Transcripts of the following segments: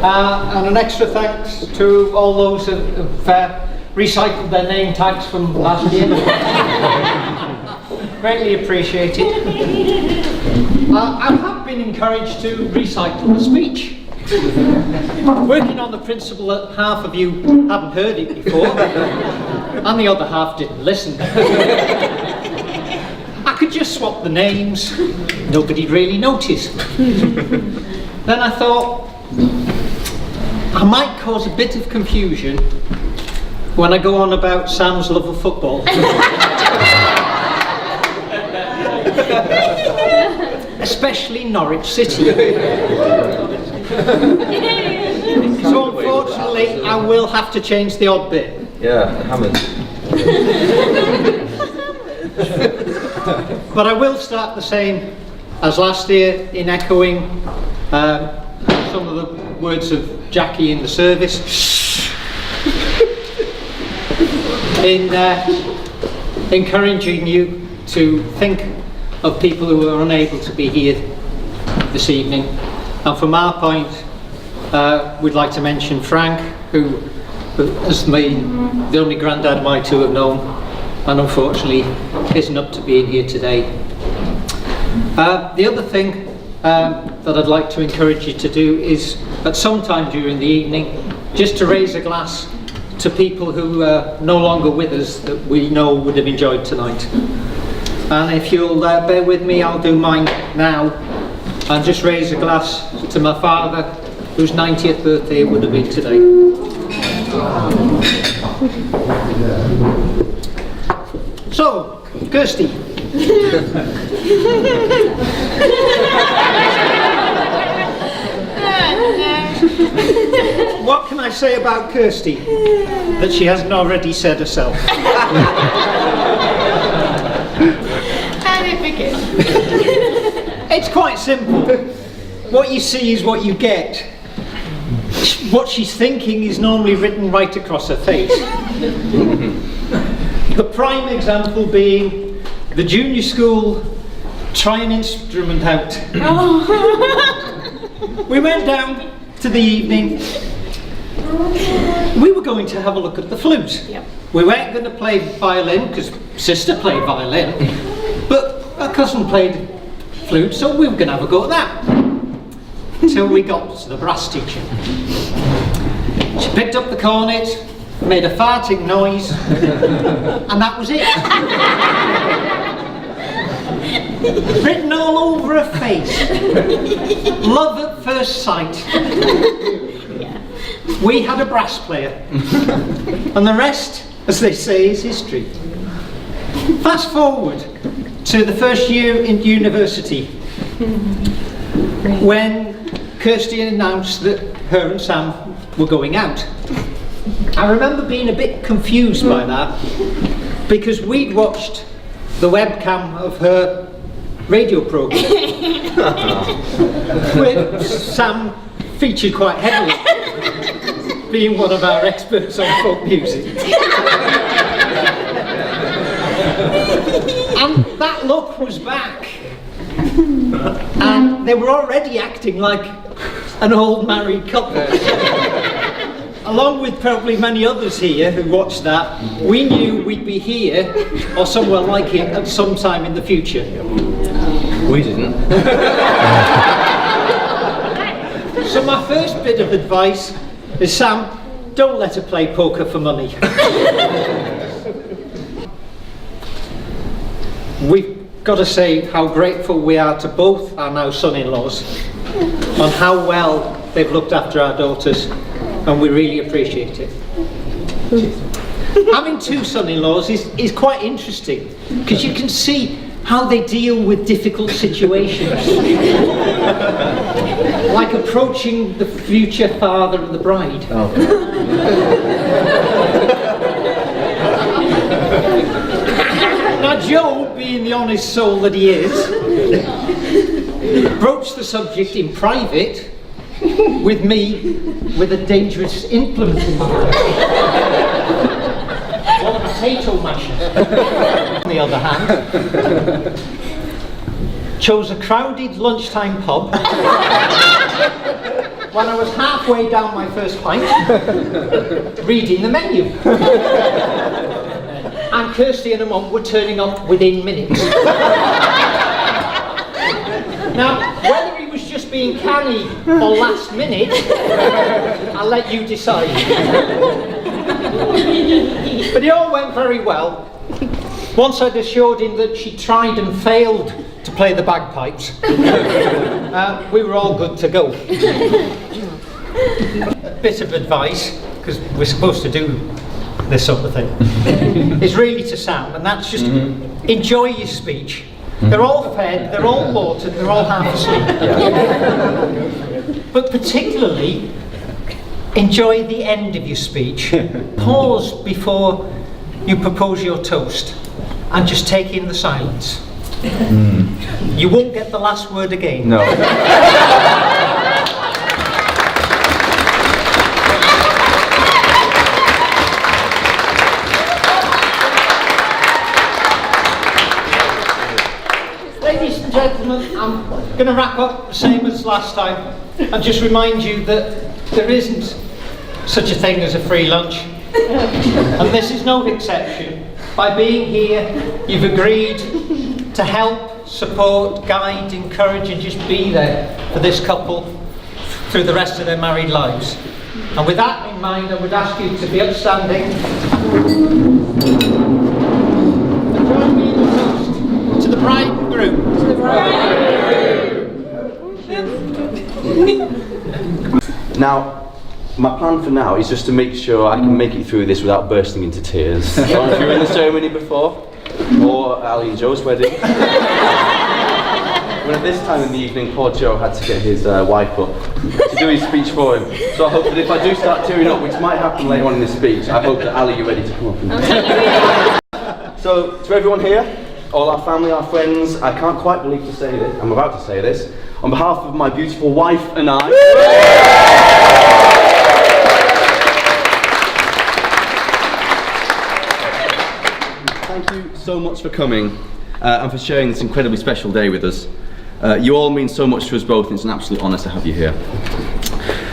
And an extra thanks to all those who have recycled their name tags from last year. Greatly appreciated. I have been encouraged to recycle the speech. Working on the principle that half of you haven't heard it before, and the other half didn't listen. I could just swap the names, nobody'd really notice. Then I thought, I might cause a bit of confusion when I go on about Sam's love of football. Especially Norwich City. So unfortunately, I will have to change the odd bit. Yeah, the hammers. But I will start the same as last year in echoing some of the words of Jackie in the service. In encouraging you to think of people who are unable to be here this evening. And from our point, we'd like to mention Frank, who has been the only granddad my two have known, and unfortunately isn't up to being here today. The other thing that I'd like to encourage you to do is, at some time during the evening, just to raise a glass to people who are no longer with us that we know would have enjoyed tonight. And if you'll bear with me, I'll do mine now and just raise a glass to my father, whose 90th birthday would have been today. So, Kirsty. What can I say about Kirsty that she hasn't already said herself? How did it begin? It's quite simple. What you see is what you get. What she's thinking is normally written right across her face. The prime example being the junior school try an instrument out. We went down to the evening. We were going to have a look at the flute. Yep. We weren't going to play violin because sister played violin, but her cousin played flute, so we were going to have a go at that. Until we got to the brass teacher. She picked up the cornet, made a farting noise, and that was it. Written all over her face. Love at first sight. We had a brass player. And the rest, as they say, is history. Fast forward to the first year in university, when Kirsty announced that her and Sam were going out. I remember being a bit confused by that, because we'd watched the webcam of her radio programme, where Sam featured quite heavily, being one of our experts on folk music. And that look was back. And they were already acting like an old married couple. Along with probably many others here who watched that, we knew we'd be here or somewhere like it at some time in the future. We didn't. So my first bit of advice is, Sam, don't let her play poker for money. We've got to say how grateful we are to both our now son-in-laws on how well they've looked after our daughters, and we really appreciate it. Having two son-in-laws is quite interesting, because you can see how they deal with difficult situations. Like approaching the future father of the bride. Oh. Now Joe, being the honest soul that he is, broached the subject in private with me with a dangerous implement in my hand. Well, a potato masher. On the other hand, chose a crowded lunchtime pub when I was halfway down my first pint, reading the menu. And Kirsty and her mum were turning up within minutes. Now, whether he was just being canny or last minute, I'll let you decide. But it all went very well. Once I'd assured him that she tried and failed to play the bagpipes, we were all good to go. A bit of advice, because we're supposed to do this sort of thing, is really to Sam, and that's just enjoy your speech. They're all fed, they're all watered, they're all half asleep. But particularly, enjoy the end of your speech. Pause before you propose your toast and just take in the silence. You won't get the last word again. No. Ladies and gentlemen, I'm going to wrap up the same as last time and just remind you that there isn't such a thing as a free lunch. And this is no exception. By being here, you've agreed to help, support, guide, encourage and just be there for this couple through the rest of their married lives. And with that in mind, I would ask you to be upstanding and join me in the toast to the bride and groom. To the bride and groom. Now, my plan for now is just to make sure I can make it through this without bursting into tears. I don't know if you were in the ceremony before, or Ali and Joe's wedding. When at this time in the evening, poor Joe had to get his wife up to do his speech for him. So I hope that if I do start tearing up, which might happen later on in this speech, I hope that Ali, you're ready to come up. So, to everyone here, all our family, our friends, I can't quite believe to say this, I'm about to say this, on behalf of my beautiful wife and I, thank you so much for coming and for sharing this incredibly special day with us. You all mean so much to us both, and it's an absolute honour to have you here.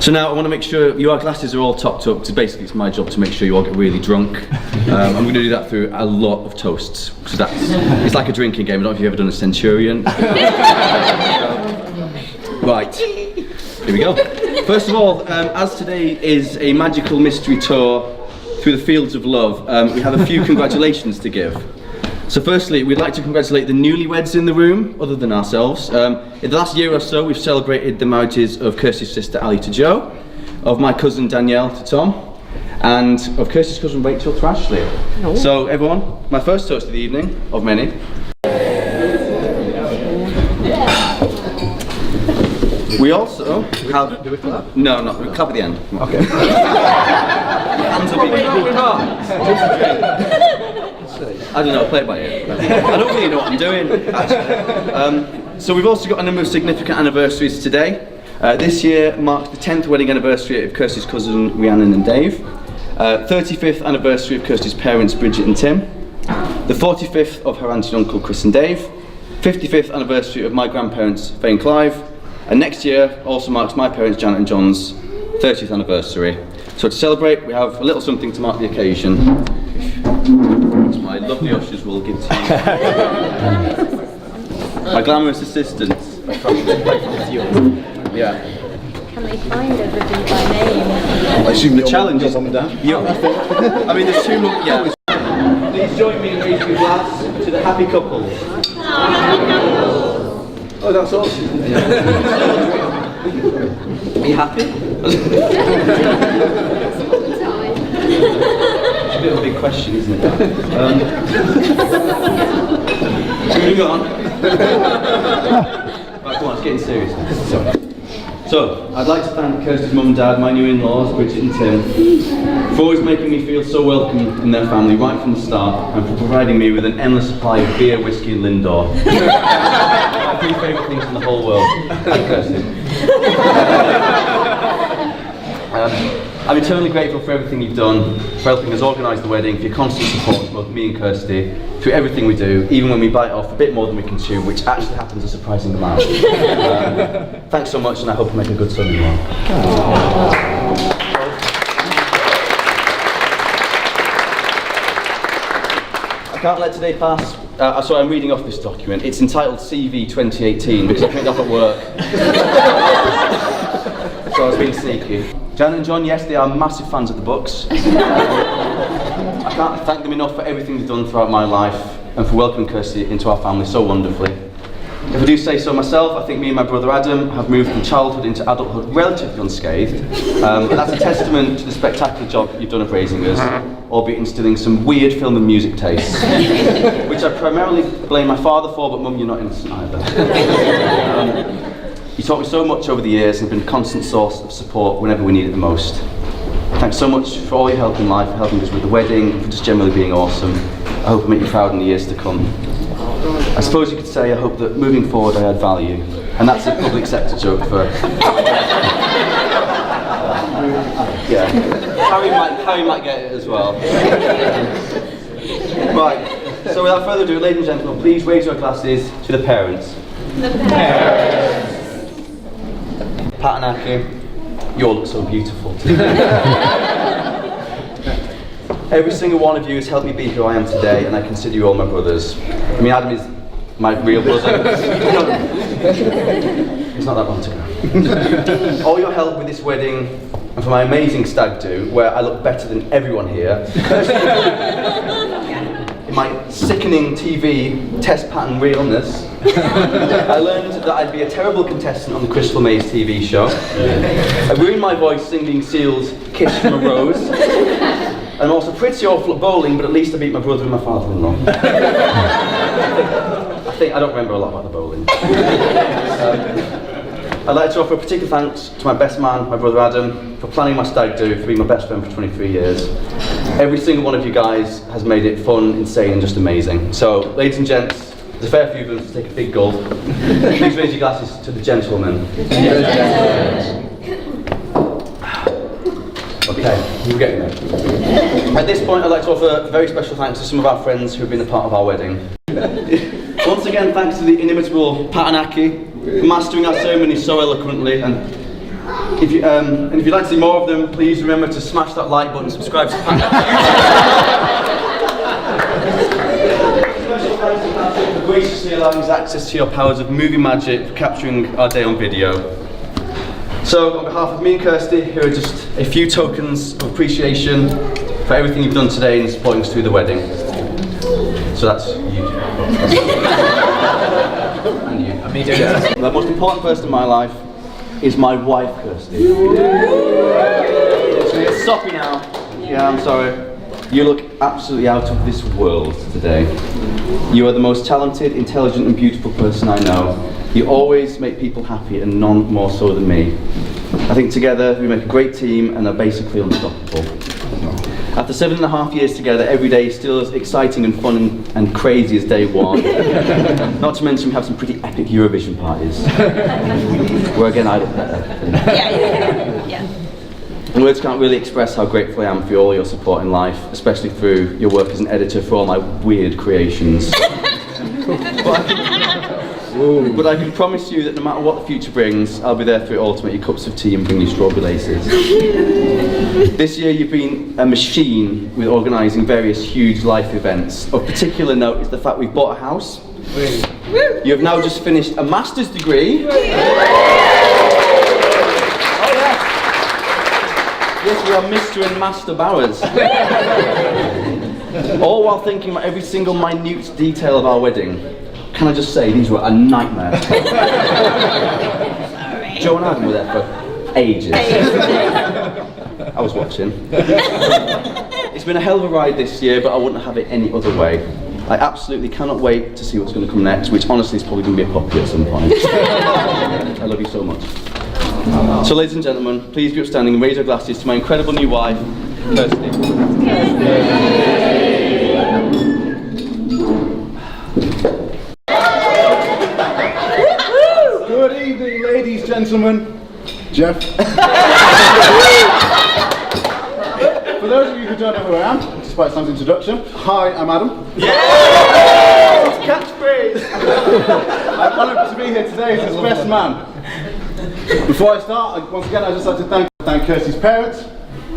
So now I want to make sure your glasses are all topped up, because basically it's my job to make sure you all get really drunk. I'm going to do that through a lot of toasts. So it's like a drinking game. I don't know if you've ever done a Centurion. Right, here we go. First of all, as today is a magical mystery tour through the fields of love, we have a few congratulations to give. So firstly, we'd like to congratulate the newlyweds in the room, other than ourselves. In the last year or so, we've celebrated the marriages of Kirsty's sister Ali to Joe, of my cousin Danielle to Tom, and of Kirsty's cousin Rachel to Ashley. Oh. So everyone, my first toast of the evening, of many. We also have... Do we clap? No, we clap at the end. Okay. Hands up. I don't know, play it by ear. I don't really know what I'm doing, actually. So we've also got a number of significant anniversaries today. This year marks the 10th wedding anniversary of Kirsty's cousin Rhiannon and Dave, 35th anniversary of Kirsty's parents Bridget and Tim, the 45th of her auntie and uncle Chris and Dave, 55th anniversary of my grandparents Faye and Clive, and next year also marks my parents Janet and John's 30th anniversary. So to celebrate, we have a little something to mark the occasion, which my lovely ushers will give to you. My glamorous assistants. Yeah. Can they find everybody by name? I assume the challenge is on that. Yeah. I mean, there's two more. Yeah. Please join me in raising a glass to the happy couples. Oh, that's awesome. Are you happy? It's a bit of a big question, isn't it? Moving on. Right, come on, it's getting serious. So, I'd like to thank Kirsty's mum and dad, my new in-laws, Bridget and Tim, for always making me feel so welcome in their family right from the start, and for providing me with an endless supply of beer, whiskey and Lindor. My three favourite things in the whole world. Thank Kirsty. I'm eternally grateful for everything you've done, for helping us organise the wedding, for your constant support to both me and Kirsty, through everything we do, even when we bite off a bit more than we can chew, which actually happens a surprising amount. Thanks so much, and I hope you make a good son-in-law. I can't let today pass. So I'm reading off this document. It's entitled CV 2018 because I picked it up at work. So I was being sneaky. Jan and John, yes, they are massive fans of the books. I can't thank them enough for everything they've done throughout my life and for welcoming Kirsty into our family so wonderfully. If I do say so myself, I think me and my brother Adam have moved from childhood into adulthood relatively unscathed. And that's a testament to the spectacular job you've done of raising us, albeit instilling some weird film and music tastes, which I primarily blame my father for, but Mum, you're not innocent either. You taught me so much over the years and have been a constant source of support whenever we need it the most. Thanks so much for all your help in life, for helping us with the wedding, for just generally being awesome. I hope I make you proud in the years to come. I suppose you could say I hope that moving forward I add value, and that's a public sector joke for... yeah, Harry might get it as well. Right, so without further ado, ladies and gentlemen, please raise your glasses to the parents. The parents. Pat and Aki, you all look so beautiful today. Every single one of you has helped me be who I am today, and I consider you all my brothers. I mean, Adam is my real brother. It's not that long to go. All your help with this wedding, and for my amazing stag do, where I look better than everyone here. In my sickening TV test pattern realness, I learned that I'd be a terrible contestant on the Crystal Maze TV show. I ruined my voice singing Seal's Kiss from a Rose. I'm also pretty awful at bowling, but at least I beat my brother and my father-in-law. I don't remember a lot about the bowling. I'd like to offer a particular thanks to my best man, my brother Adam, for planning my stag do, for being my best friend for 23 years. Every single one of you guys has made it fun, insane, and just amazing. So, ladies and gents, there's a fair few of them to take a big gulp. Please raise your glasses to the gentlemen. Okay, we're getting there. At this point, I'd like to offer a very special thanks to some of our friends who have been a part of our wedding. Once again, thanks to the inimitable Pat and Aki for mastering our ceremony so eloquently. And if you'd like to see more of them, please remember to smash that like button, subscribe to Pat and Aki. Special thanks to Pat for graciously allowing us access to your powers of movie magic for capturing our day on video. So, on behalf of me and Kirsty, here are just a few tokens of appreciation for everything you've done today in supporting us through the wedding. So that's you. And you. And me too. The most important person in my life is my wife, Kirsty. It's soppy now. Yeah, I'm sorry. You look absolutely out of this world today. You are the most talented, intelligent and beautiful person I know. You always make people happy, and none more so than me. I think together we make a great team and are basically unstoppable. After 7.5 years together, every day is still as exciting and fun and crazy as day one. Not to mention we have some pretty epic Eurovision parties. Where again I look better. Yeah. And words can't really express how grateful I am for all your support in life, especially through your work as an editor for all my weird creations. But I can promise you that no matter what the future brings, I'll be there through it all to make you cups of tea and bring you strawberry laces. This year you've been a machine with organising various huge life events. Of particular note is the fact we've bought a house. You have now just finished a master's degree. Oh yes! Yes, we are Mr. and Master Bowers. All while thinking about every single minute detail of our wedding. Can I just say, these were a nightmare. Joe and Adam were there for ages. I was watching. It's been a hell of a ride this year, but I wouldn't have it any other way. I absolutely cannot wait to see what's going to come next, which honestly is probably going to be a puppy at some point. I love you so much. So ladies and gentlemen, please be upstanding and raise your glasses to my incredible new wife, Kirsty. Good evening, ladies, gentlemen. Jeff. you don't know who I am, despite Sam's introduction. Hi, I'm Adam. Catchphrase! I'm honoured to be here today as his best man. Before I start, once again, I'd just like to thank Kirsty's parents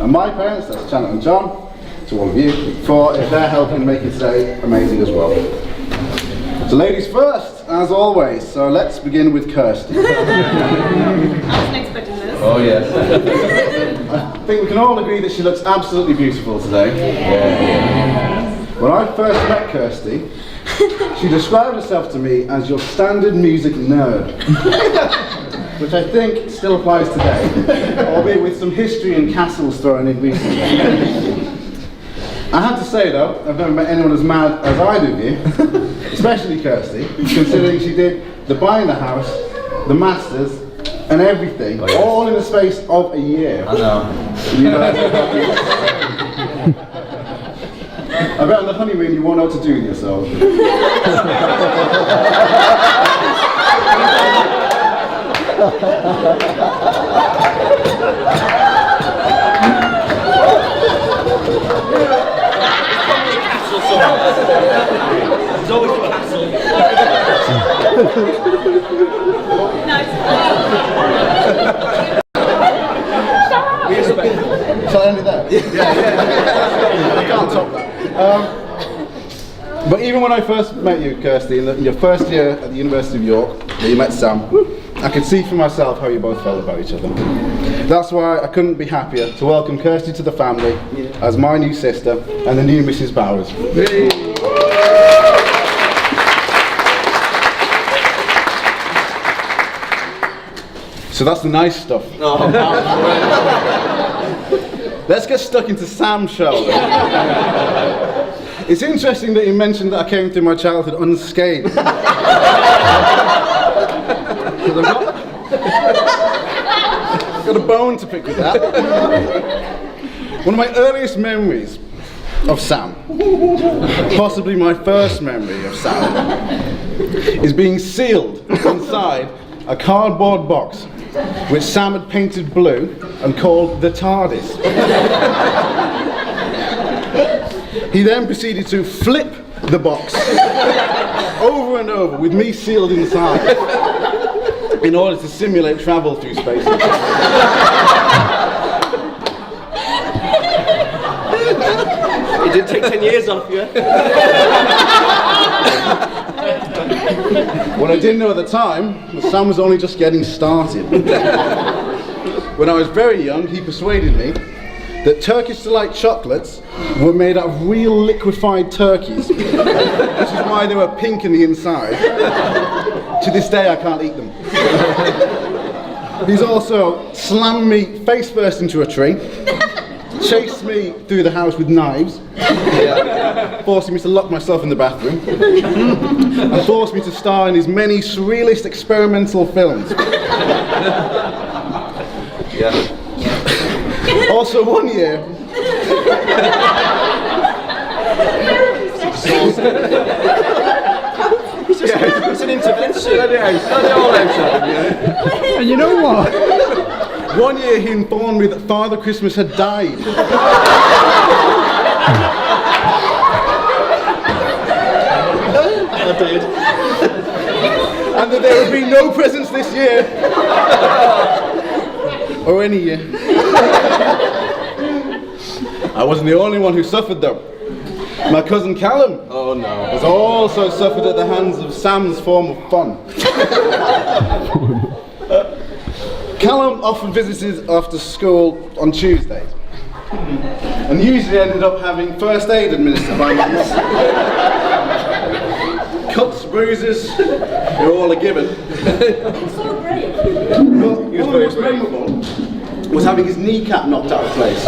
and my parents, that's Janet and John, to all of you, for their help in making today amazing as well. So ladies first, as always, so let's begin with Kirsty. I wasn't expecting this. Oh yes. I think we can all agree that she looks absolutely beautiful today. When I first met Kirsty, she described herself to me as your standard music nerd, which I think still applies today, albeit with some history and castles thrown in recently. I have to say though, I've never met anyone as mad as I do here, especially Kirsty, considering she did the buying the house, the masters, and everything, all in the space of a year. I know. You know, I bet on the honeymoon you won't know what to do with yourself. There's always a castle. Shall I end it there? Yeah. I can't top that. But even when I first met you, Kirsty, in your first year at the University of York, where you met Sam, I could see for myself how you both felt about each other. That's why I couldn't be happier to welcome Kirsty to the family as my new sister and the new Mrs. Bowers. So that's the nice stuff. Let's get stuck into Sam's show. It's interesting that you mentioned that I came through my childhood unscathed. I've got a bone to pick with that. One of my earliest memories of Sam, possibly my first memory of Sam, is being sealed inside a cardboard box which Sam had painted blue and called the TARDIS. He then proceeded to flip the box over and over with me sealed inside in order to simulate travel through space. It did take 10 years off you. What I didn't know at the time was Sam was only just getting started. When I was very young, he persuaded me that Turkish Delight chocolates were made out of real liquefied turkeys, which is why they were pink in the inside. To this day, I can't eat them. He's also slammed me face first into a tree, chased me through the house with knives, forcing me to lock myself in the bathroom, and forced me to star in his many surrealist experimental films. Also one year, It's an intervention. and you know what? One year he informed me that Father Christmas had died. I did. And that there would be no presents this year. Or any year. I wasn't the only one who suffered though. My cousin Callum has also suffered at the hands of Sam's form of fun. Callum often visited after school on Tuesdays, and usually ended up having first aid administered by my mum. Cuts, bruises, they're all a given. So brave. But one of the most memorable was having his kneecap knocked out of place.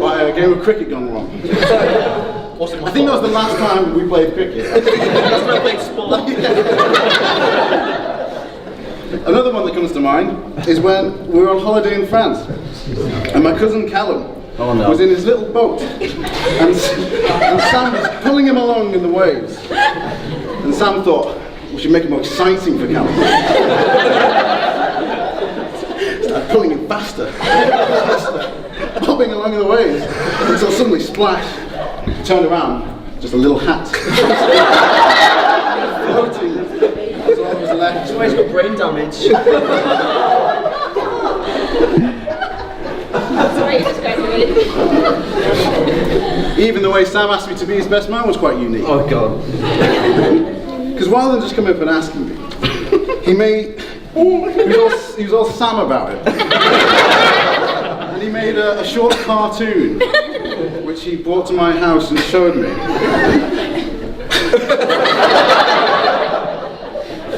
By a game of cricket gone wrong. I think that was the last time we played cricket. That's when I played sport. Another one that comes to mind is when we were on holiday in France, and my cousin Callum was in his little boat, and Sam was pulling him along in the waves. And Sam thought, we should make it more exciting for Callum. Started pulling him faster, faster. bobbing along in the waves until suddenly splash, turned around, just a little hat. Floating. That's all that was left. Somebody's got brain damage. That's the way you describe it. Even the way Sam asked me to be his best man was quite unique. Oh god. Because rather than just coming up and asking me, he was all Sam about it. And he made a short cartoon, which he brought to my house and showed me.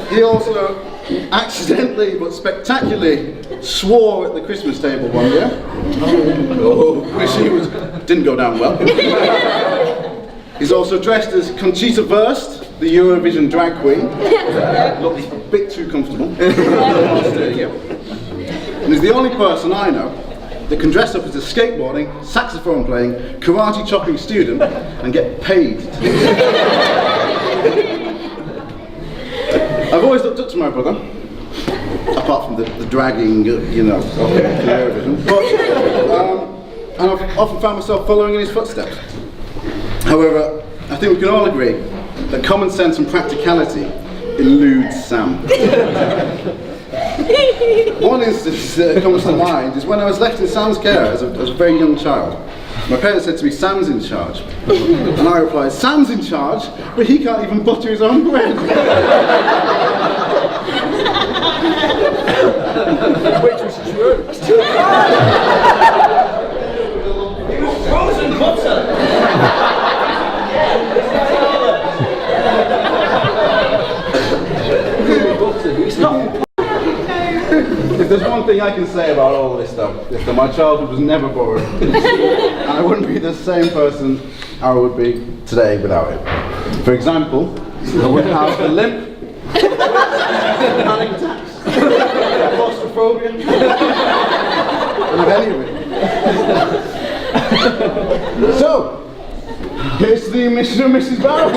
He also accidentally but spectacularly swore at the Christmas table one year, which didn't go down well. He's also dressed as Conchita Wurst, the Eurovision drag queen. Looked a bit too comfortable. And he's the only person I know that can dress up as a skateboarding, saxophone playing, karate chopping student and get paid to do it. I've always looked up to my brother, apart from the dragging, you know, of Eurovision. And I've often found myself following in his footsteps. However, I think we can all agree that common sense and practicality eludes Sam. One instance that comes to mind is when I was left in Sam's care as a very young child. My parents said to me, "Sam's in charge." And I replied, "Sam's in charge, but he can't even butter his own bread." Which was true. It was frozen butter. It's not. If there's one thing I can say about all of this stuff, it's that my childhood was never boring. And I wouldn't be the same person I would be today without it. For example, I wouldn't have the limp, panic attacks, claustrophobia, and of any of it. So, here's the mission of Mrs. Barrow.